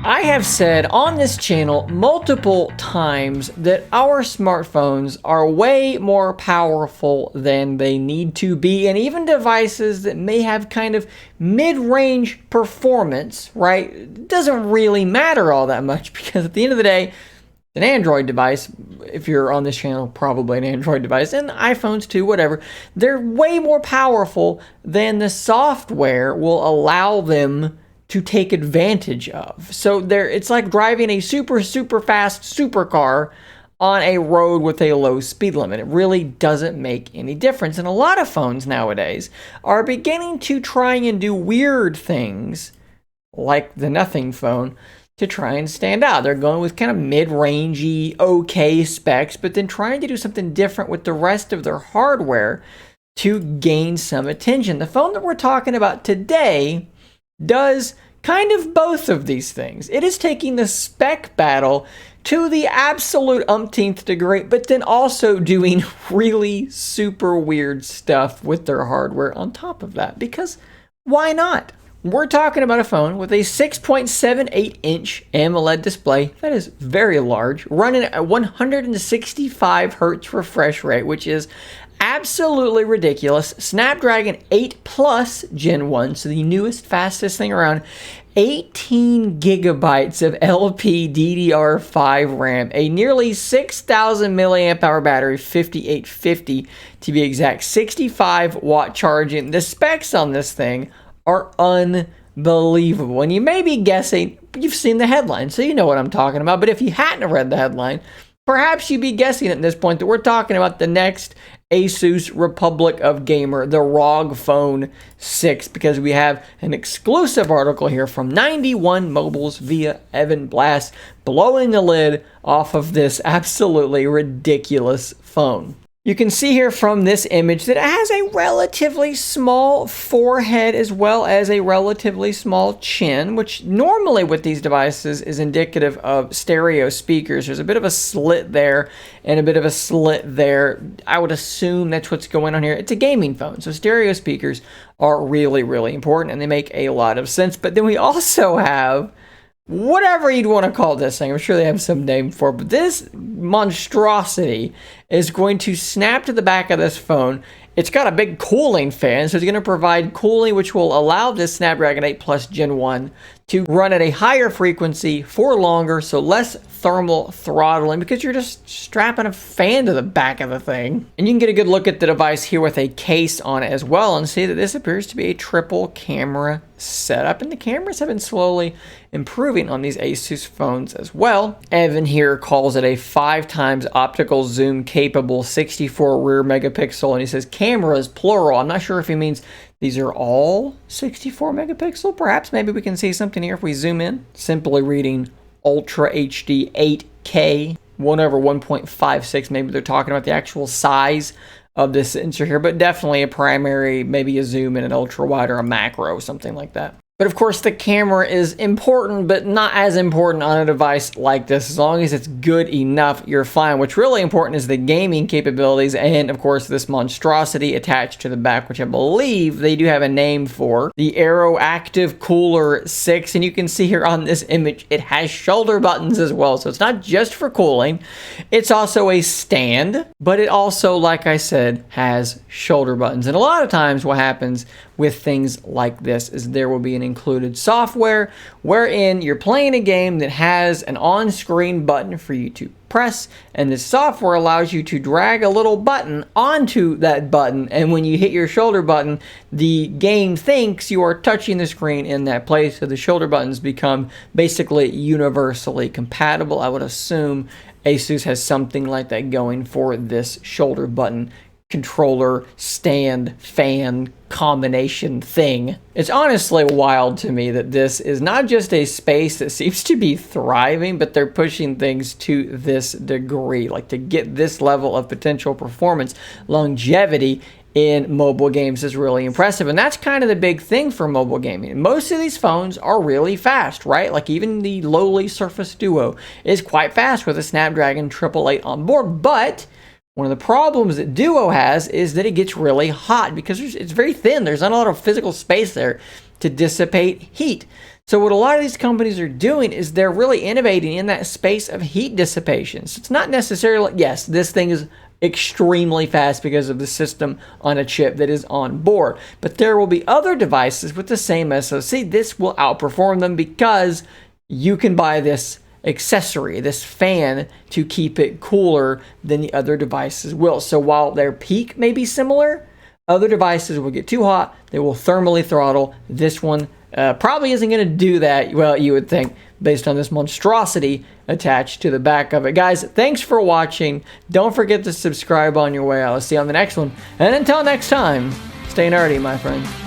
I have said on this channel multiple times that our smartphones are way more powerful than they need to be, and even devices that may have kind of mid-range performance, right, it doesn't really matter all that much because at the end of the day, an Android device, if you're on this channel, probably an Android device, and iPhones too, whatever, they're way more powerful than the software will allow them to take advantage of. So it's like driving a super fast supercar on a road with a low speed limit. It really doesn't make any difference. And a lot of phones nowadays are beginning to try and do weird things, like the Nothing phone, to try and stand out. They're going with kind of mid-rangey, okay specs, but then trying to do something different with the rest of their hardware to gain some attention. The phone that we're talking about today does kind of both of these things. It is taking the spec battle to the absolute umpteenth degree, but then also doing really super weird stuff with their hardware on top of that, because why not? We're talking about a phone with a 6.78-inch AMOLED display that is very large, running at 165 hertz refresh rate, which is absolutely ridiculous. Snapdragon 8 Plus Gen 1, so the newest, fastest thing around. 18 gigabytes of LPDDR5 RAM, a nearly 6,000 milliamp hour battery, 5850 to be exact, 65 watt charging. The specs on this thing are unbelievable. And you may be guessing, you've seen the headline, so you know what I'm talking about. But if you hadn't read the headline, perhaps you'd be guessing at this point that we're talking about the next Asus Republic of Gamer, the ROG Phone 6, because we have an exclusive article here from 91 Mobiles via Evan Blast, blowing the lid off of this absolutely ridiculous phone. You can see here from this image that it has a relatively small forehead as well as a relatively small chin, which normally with these devices is indicative of stereo speakers. There's a bit of a slit there and a bit of a slit there. I would assume that's what's going on here. It's a gaming phone, so stereo speakers are really important and they make a lot of sense. But then we also have whatever you'd want to call this thing. I'm sure they have some name for it, but this monstrosity is going to snap to the back of this phone. It's got a big cooling fan, so it's going to provide cooling, which will allow this Snapdragon 8 Plus Gen 1 to run at a higher frequency for longer, so less thermal throttling, because you're just strapping a fan to the back of the thing. And you can get a good look at the device here with a case on it as well and see that this appears to be a triple camera setup, and the cameras have been slowly improving on these Asus phones as well. Evan here calls it a 5 times optical zoom capable 64 rear megapixel, and he says cameras plural. I'm not sure if he means these are all 64 megapixel. Perhaps maybe we can see something here if we zoom in. Simply reading Ultra HD 8K 1/1.56. Maybe they're talking about the actual size of this sensor here, but definitely a primary, maybe a zoom in an ultra wide or a macro, something like that. But of course, the camera is important, but not as important on a device like this. As long as it's good enough, you're fine. What's really important is the gaming capabilities and, of course, this monstrosity attached to the back, which I believe they do have a name for. The Aero Active Cooler 6, and you can see here on this image, it has shoulder buttons as well. So it's not just for cooling. It's also a stand, but it also, like I said, has shoulder buttons. And a lot of times what happens with things like this is there will be an included software wherein you're playing a game that has an on-screen button for you to press, and this software allows you to drag a little button onto that button, and when you hit your shoulder button, the game thinks you are touching the screen in that place, so the shoulder buttons become basically universally compatible. I would assume Asus has something like that going for this shoulder button controller stand fan combination thing. It's honestly wild to me that this is not just a space that seems to be thriving, but they're pushing things to this degree, like to get this level of potential performance longevity in mobile games is really impressive. And that's kind of the big thing for mobile gaming. Most of these phones are really fast, right? Like even the lowly Surface Duo is quite fast with a Snapdragon 888 on board, but one of the problems that Duo has is that it gets really hot because it's very thin. There's not a lot of physical space there to dissipate heat. So what a lot of these companies are doing is they're really innovating in that space of heat dissipation. So it's not necessarily, yes, this thing is extremely fast because of the system on a chip that is on board. But there will be other devices with the same SoC. This will outperform them because you can buy this accessory, this fan, to keep it cooler than the other devices will. So while their peak may be similar, other devices will get too hot. They will thermally throttle. This one probably isn't going to do that. Well, you would think, based on this monstrosity attached to the back of it. Guys, thanks for watching. Don't forget to subscribe on your way out. I'll see you on the next one. And until next time, stay nerdy, my friend.